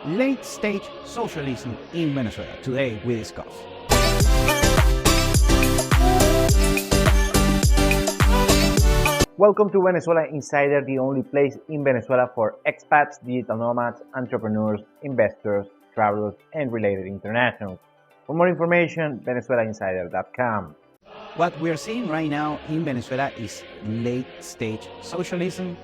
late-stage socialism in Venezuela. Today we discuss. Welcome to Venezuela Insider, the only place in Venezuela for expats, digital nomads, entrepreneurs, investors, travelers, and related internationals. For more information, venezuelainsider.com. What we're seeing right now in Venezuela is late-stage socialism.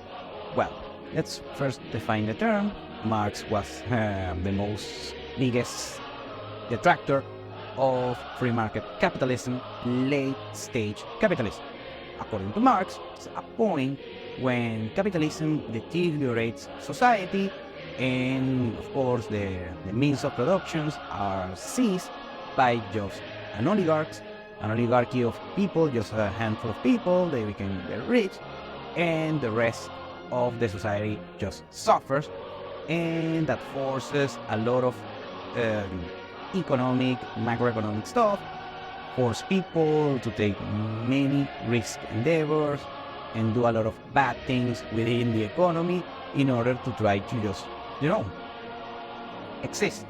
Well, let's first define the term. Marx was the most biggest detractor of free market capitalism, late-stage capitalism. According to Marx, it's a point when capitalism deteriorates society and, of course, the means of production are seized by just an oligarchy of people, just a handful of people. They become very rich, and the rest of the society just suffers, and that forces a lot of macroeconomic stuff, force people to take many risk endeavors and do a lot of bad things within the economy in order to try to just, exist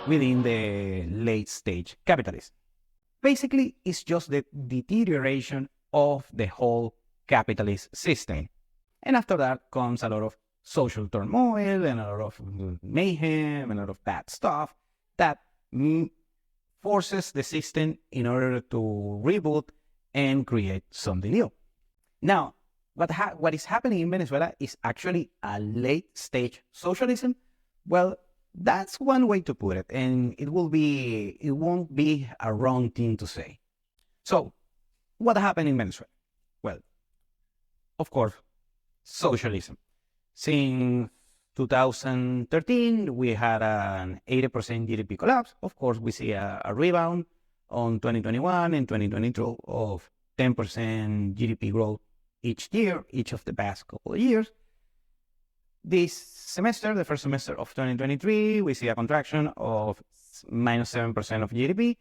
within the late stage capitalism. Basically, it's just the deterioration of the whole capitalist system. And after that comes a lot of social turmoil and a lot of mayhem and a lot of bad stuff that forces the system in order to reboot and create something new. Now, what is happening in Venezuela is actually a late-stage socialism. Well, that's one way to put it, and it won't be a wrong thing to say. So, what happened in Venezuela? Well, of course, socialism. Since 2013, we had an 80% GDP collapse. Of course, we see a rebound on 2021 and 2022 of 10% GDP growth each year, each of the past couple of years. This semester, the first semester of 2023, we see a contraction of minus 7% of GDP,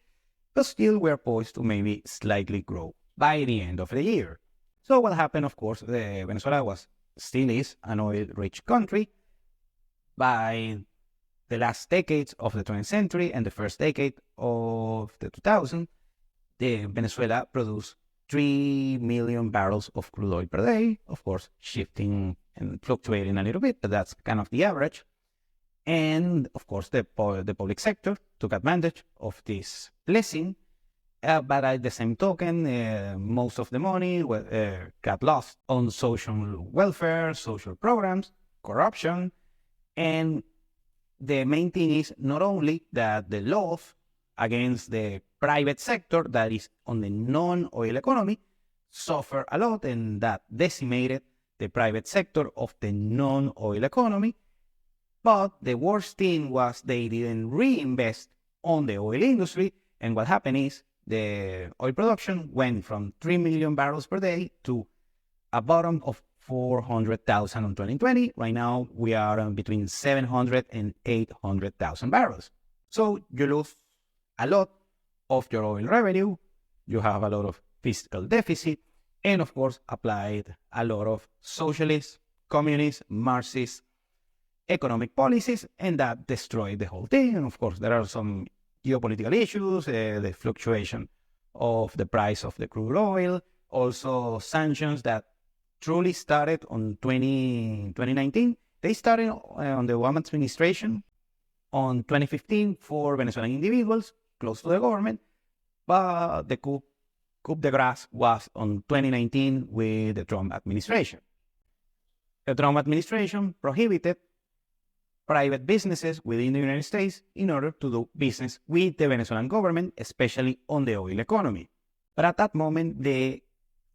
but still we're poised to maybe slightly grow by the end of the year. So what happened, of course, Venezuela still is an oil-rich country. By the last decades of the 20th century and the first decade of the 2000s, Venezuela produced 3 million barrels of crude oil per day, of course, shifting and fluctuating a little bit, but that's kind of the average. And, of course, the public sector took advantage of this blessing, but at the same token, most of the money got lost on social welfare, social programs, corruption. And the main thing is not only that the laws against the private sector that is on the non-oil economy suffer a lot, and that decimated the private sector of the non-oil economy. But the worst thing was they didn't reinvest on the oil industry, and what happened is the oil production went from 3 million barrels per day to a bottom of 400,000 in 2020. Right now, we are between 700 and 800,000 barrels. So you lose a lot of your oil revenue, you have a lot of fiscal deficit, and of course, applied a lot of socialist, communist, Marxist economic policies, and that destroyed the whole thing. And of course, there are some geopolitical issues, the fluctuation of the price of the crude oil, also sanctions that truly started on 2019. They started on the Obama administration on 2015 for Venezuelan individuals close to the government, but the coup de grace was on 2019 with the Trump administration. The Trump administration prohibited private businesses within the United States in order to do business with the Venezuelan government, especially on the oil economy. But at that moment, the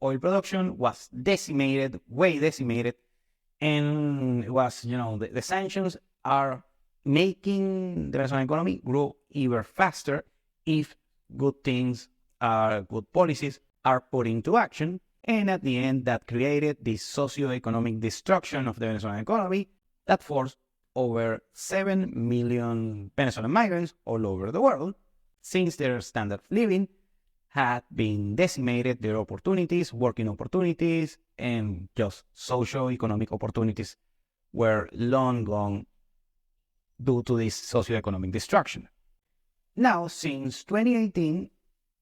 oil production was decimated, way decimated, and it was, the sanctions are making the Venezuelan economy grow even faster if good policies are put into action. And at the end, that created this socio-economic destruction of the Venezuelan economy that forced over 7 million Venezuelan migrants all over the world, since their standard of living had been decimated, their opportunities, working opportunities, and just socio-economic opportunities were long gone due to this socioeconomic destruction. Now, since 2018,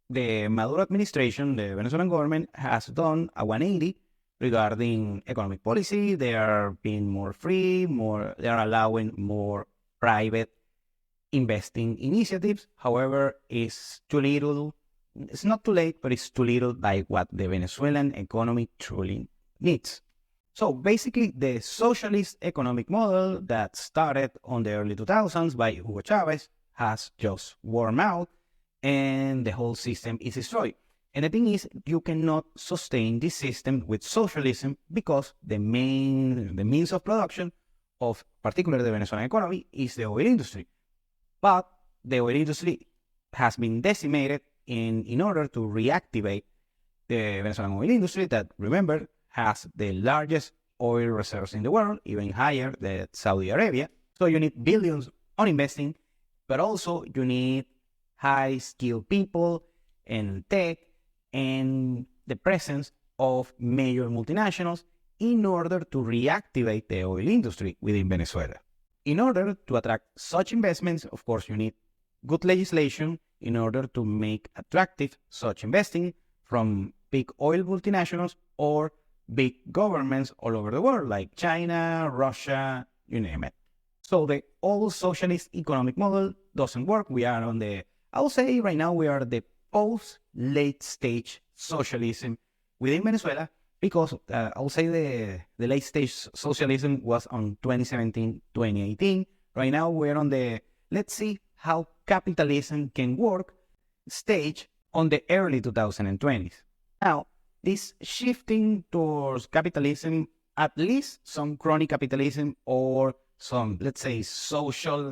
the Maduro administration, the Venezuelan government, has done a 180 regarding economic policy. They are being more free, they are allowing more private investing initiatives. However, it's too little. It's not too late, but it's too little by what the Venezuelan economy truly needs. So basically, the socialist economic model that started on the early 2000s by Hugo Chavez has just worn out, and the whole system is destroyed. And the thing is, you cannot sustain this system with socialism because the means of production of particularly the Venezuelan economy is the oil industry. But the oil industry has been decimated in order to reactivate the Venezuelan oil industry that, remember, has the largest oil reserves in the world, even higher than Saudi Arabia. So you need billions on investing, but also you need high-skilled people and tech and the presence of major multinationals in order to reactivate the oil industry within Venezuela. In order to attract such investments, of course, you need good legislation in order to make attractive such investing from big oil multinationals or big governments all over the world, like China, Russia, you name it. So the old socialist economic model doesn't work. We are on the, I would say right now we are the post-late stage socialism within Venezuela, because I would say the late stage socialism was on 2017, 2018. Right now we're on the, let's see how capitalism can work stage on the early 2020s. Now, this shifting towards capitalism, at least some crony capitalism or some, let's say, social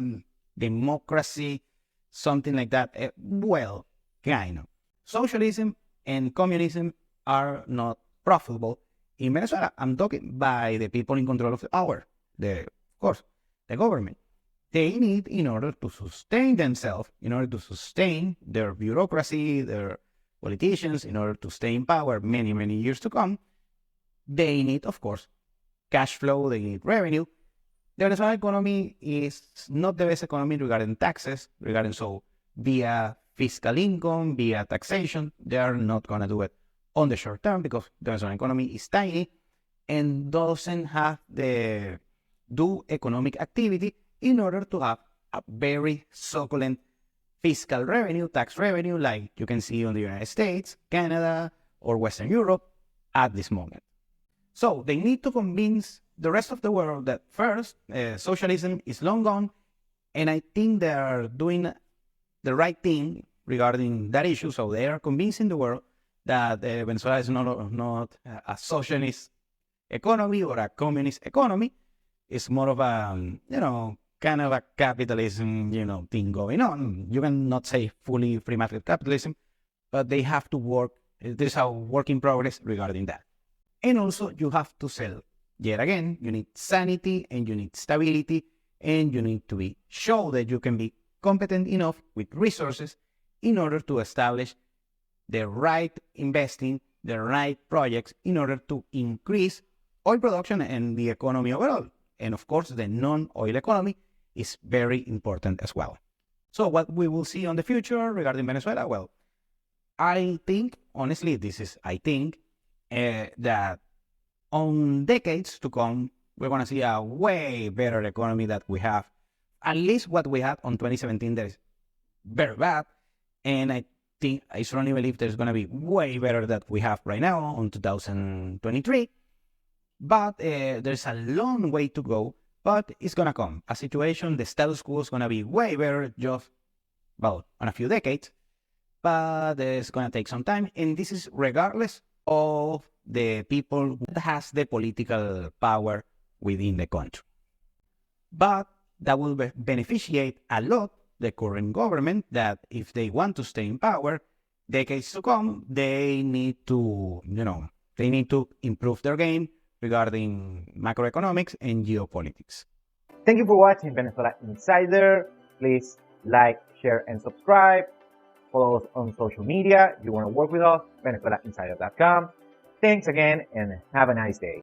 democracy, something like that. Well, kind of. Socialism and communism are not profitable in Venezuela. I'm talking by the people in control of the power, of course, the government. They need, in order to sustain themselves, in order to sustain their bureaucracy, their politicians, in order to stay in power many, many years to come, they need, of course, cash flow, they need revenue. The Venezuelan economy is not the best economy regarding taxes, via fiscal income, via taxation. They are not going to do it on the short term because the Venezuelan economy is tiny and doesn't have the economic activity in order to have a very succulent fiscal revenue, tax revenue, like you can see on the United States, Canada, or Western Europe at this moment. So they need to convince the rest of the world that first, socialism is long gone, and I think they are doing the right thing regarding that issue. So they are convincing the world that Venezuela is not a socialist economy or a communist economy. It's more of a, kind of a capitalism, thing going on. You cannot say fully free market capitalism, but they have to work. There's a work in progress regarding that. And also you have to sell. Yet again, you need sanity and you need stability and you need to show that you can be competent enough with resources in order to establish the right investing, the right projects in order to increase oil production and the economy overall. And of course, the non-oil economy is very important as well. So what we will see on the future regarding Venezuela, well, I think, honestly, that on decades to come, we're going to see a way better economy that we have. At least what we had on 2017, that is very bad. And I strongly believe there's going to be way better that we have right now on 2023. But there's a long way to go, but it's going to come. A situation, the status quo is going to be way better just, in a few decades. But it's going to take some time. And this is regardless of the people that has the political power within the country. But that will beneficiate a lot the current government, that if they want to stay in power, decades to come, they need to, improve their game regarding macroeconomics and geopolitics. Thank you for watching Venezuela Insider. Please like, share, and subscribe. Follow us on social media. If you want to work with us, VenezuelaInsider.com. Thanks again and have a nice day.